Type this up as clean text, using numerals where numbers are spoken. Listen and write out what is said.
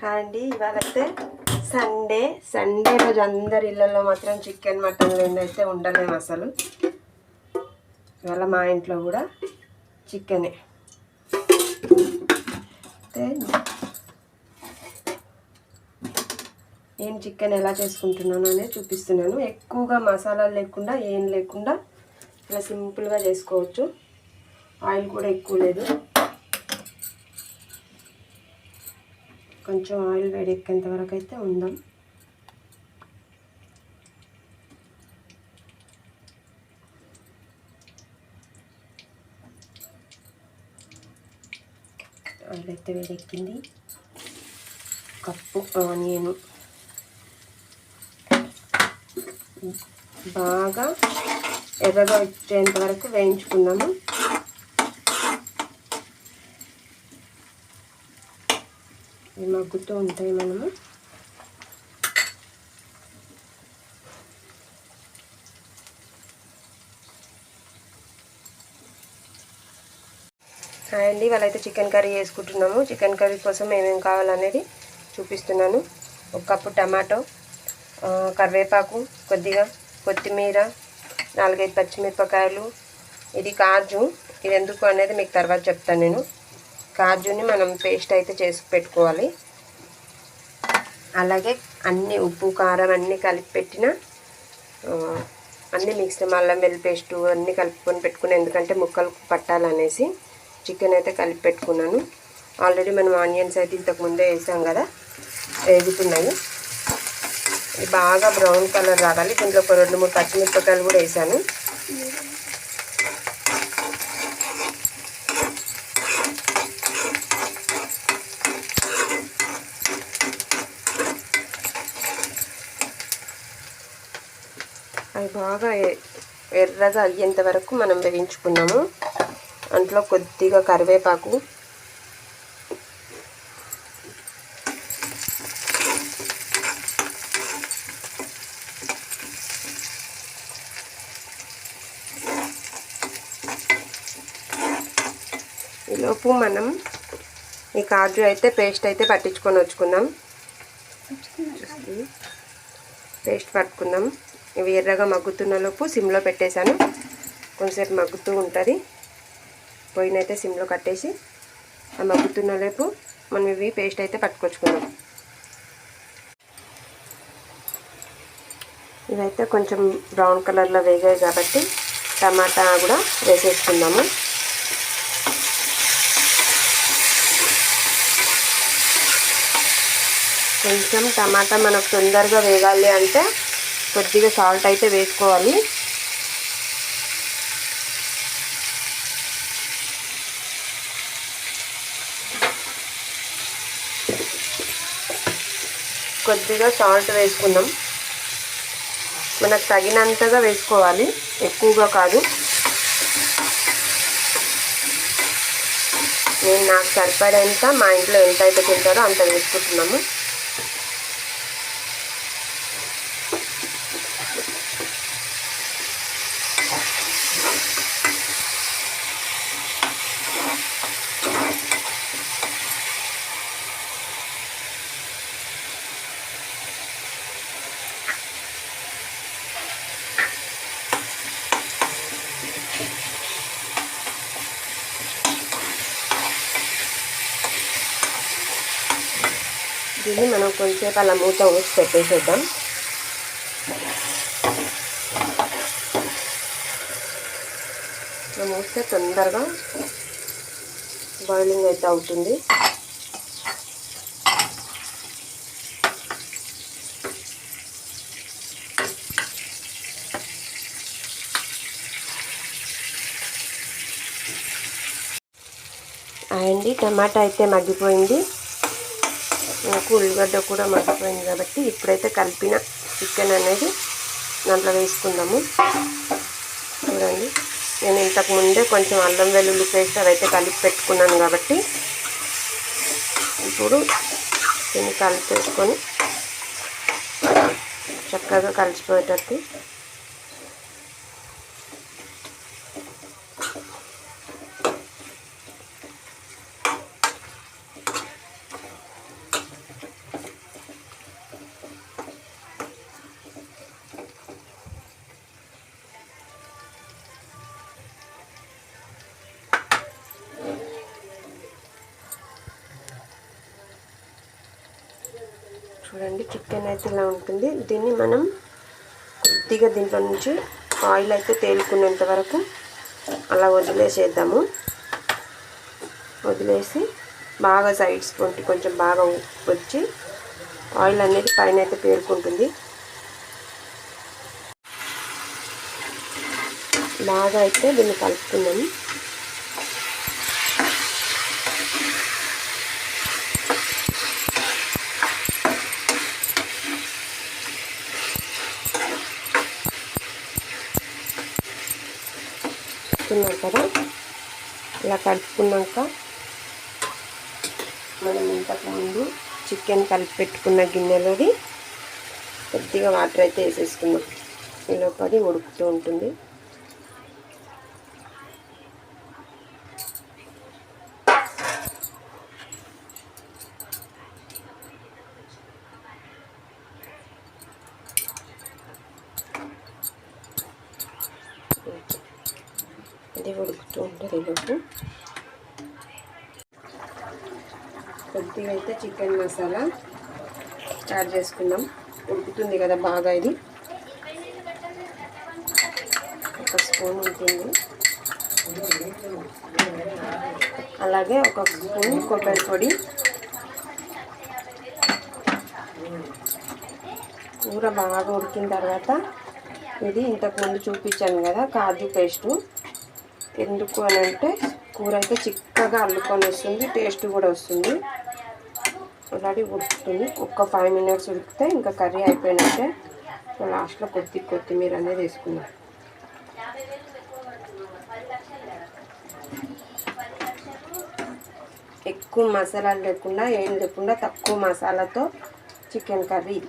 Hi అండి. ఇవాళైతే Sunday రోజు అందరి ఇళ్ళల్లో మాత్రం చికెన్ మటన్ లేదైతే ఉండలేము అసలు. ఇవాళ మా ఇంట్లో కూడా చికెనే. అయితే నేను చికెన్ ఎలా చేసుకుంటున్నాను అనేది చూపిస్తున్నాను. ఎక్కువగా మసాలాలు లేకుండా ఏం లేకుండా ఇలా సింపుల్గా చేసుకోవచ్చు. ఆయిల్ కూడా ఎక్కువ లేదు. కొంచెం ఆయిల్ వేడెక్కేంత వరకు అయితే ఉందాం. ఆయిల్ అయితే వేడెక్కింది. కప్పు ఆనియన్ బాగా ఎర్రగా వచ్చేంత వరకు వేయించుకుందాము. ఇవి మగ్గుతూ ఉంటాయి. మనము అండి వాళ్ళైతే చికెన్ కర్రీ చేసుకుంటున్నాము. చికెన్ కర్రీ కోసం ఏమేమి కావాలనేది చూపిస్తున్నాను. ఒక కప్పు టమాటో, కరివేపాకు, కొద్దిగా కొత్తిమీర, 4-5 పచ్చిమిరపకాయలు, ఇది కాజు. ఇది ఎందుకు అనేది మీకు తర్వాత చెప్తాను. నేను కాజుని మనం పేస్ట్ అయితే చేసి పెట్టుకోవాలి. అలాగే అన్ని ఉప్పు కారం అన్నీ కలిపి పెట్టిన అన్నీ మిక్స్ అల్లం వెల్లుల్లి పేస్ట్ అన్నీ కలుపుకొని పెట్టుకుని, ఎందుకంటే ముక్కలు పట్టాలనేసి చికెన్ అయితే కలిపి పెట్టుకున్నాను. ఆల్రెడీ మనం ఆనియన్స్ అయితే ఇంతకుముందే వేసాం కదా, వేగుతున్నాయి. ఇది బాగా బ్రౌన్ కలర్ రావాలి. దీంట్లో ఒక 2-3 పచ్చిమిరపకాయలు కూడా వేసాను. అవి బాగా ఎర్రగా అయ్యేంత వరకు మనం వేయించుకున్నాము. అందులో కొద్దిగా కరివేపాకు, ఈలోపు మనం ఈ కాజు అయితే పేస్ట్ అయితే పట్టించుకొని వచ్చుకుందాం. పేస్ట్ పట్టుకుందాం. ఇవి ఎర్రగా మగ్గుతున్న లోపు సిమ్లో పెట్టేశాను. కొంచెంసేపు మగ్గుతూ ఉంటుంది. పొయ్యినైతే సిమ్లో కట్టేసి ఆ మగ్గుతున్న లోపు మనం ఇవి పేస్ట్ అయితే పట్టుకొచ్చుకుందాం. ఇవైతే కొంచెం బ్రౌన్ కలర్లో వేగాయి కాబట్టి టమాటా కూడా వేసేసుకుందాము. కొంచెం టమాటా మనకు తొందరగా వేగాలి అంటే కొద్దిగా సాల్ట్ అయితే వేసుకోవాలి. కొద్దిగా సాల్ట్ వేసుకుందాం. మనకు తగినంతగా వేసుకోవాలి, ఎక్కువగా కాదు. నేను నాకు సరిపడేంత, మా ఇంట్లో ఎంత అయితే తింటారో అంత వేసుకుంటున్నాము. దీన్ని మనం కొంచెంసేపు అలా మూత ఊసి పెట్టేసేద్దాం. మూస్తే తొందరగా బాయిలింగ్ అయితే అవుతుంది. అండి టమాటా అయితే మగ్గిపోయింది. నాకు ఉల్లిగడ్డ కూడా మగ్గిపోయింది కాబట్టి ఇప్పుడైతే కలిపిన చికెన్ అనేది దాంట్లో వేసుకుందాము. చూడండి, నేను ఇంతకు ముందే కొంచెం అల్లం వెల్లుల్లి పేస్ట్ అవైతే కలిపి పెట్టుకున్నాను కాబట్టి ఇప్పుడు దీన్ని కలిపేసుకొని చక్కగా కలిసిపోయేటట్టు చూడండి చికెన్ అయితే ఇలా ఉంటుంది. దీన్ని మనం కొద్దిగా దీంట్లో నుంచి ఆయిల్ అయితే తేలుకునేంత వరకు అలా వదిలేసేద్దాము. వదిలేసి బాగా సైడ్స్ వంటి కొంచెం బాగా వచ్చి ఆయిల్ అనేది పైన అయితే పేరుకుంటుంది. బాగా అయితే దీన్ని కలుపుకున్నాము. కలుపుకున్నాం కదా, ఇలా కలుపుకున్నాక మనం ఇంతకుముందు చికెన్ కలిపి పెట్టుకున్న గిన్నెలోది కొద్దిగా వాటర్ అయితే వేసేసుకున్నాం. ఇలా పడి ఉడుకుతూ ఉంటుంది. అది ఉడుకుతూ ఉంటుంది. ఈలోపు కొద్దిగా అయితే చికెన్ మసాలా యాడ్ చేసుకుందాం. ఉడుకుతుంది కదా బాగా, ఇది ఒక స్పూన్ ఉంటుంది. అలాగే ఒక స్పూన్ కొబ్బరి పొడి. కూర బాగా ఉడికిన తర్వాత ఇది ఇంతకుముందు చూపించాను కదా కాజు పేస్టు. ఎందుకు అని అంటే కూర అయితే చిక్కగా అల్లుకొని వస్తుంది, టేస్ట్ కూడా వస్తుంది. ఆల్రెడీ ఉడుకుతుంది. ఒక్క 5 minutes ఉడికితే ఇంకా కర్రీ అయిపోయినట్టే. లాస్ట్లో కొత్తిమీర అనేది వేసుకున్నాం. ఎక్కువ మసాలాలు లేకుండా ఏం లేకుండా తక్కువ మసాలాతో చికెన్ కర్రీ.